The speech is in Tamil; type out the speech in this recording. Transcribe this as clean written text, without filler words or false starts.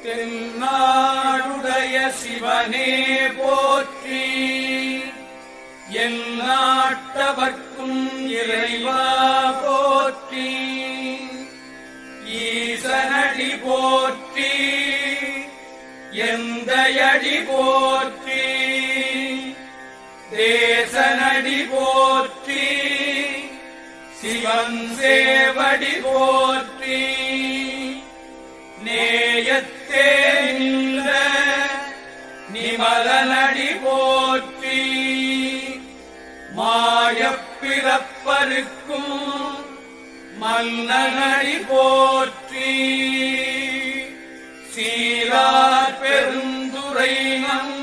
தென்னாடுடைய சிவனே போற்றி, என் நாட்டவர்க்கும் இறைவா போற்றி, ஈசனடி போற்றி, எந்தையடி போற்றி, தேசனடி போற்றி, சிவன் சேவடி போற்றி, நேயத்தே நின்ற நிமலனடி போற்றி, மாயப்பிறப்பருக்கும் மன்னனடி போற்றி, சீரார் பெருந்துரை நம்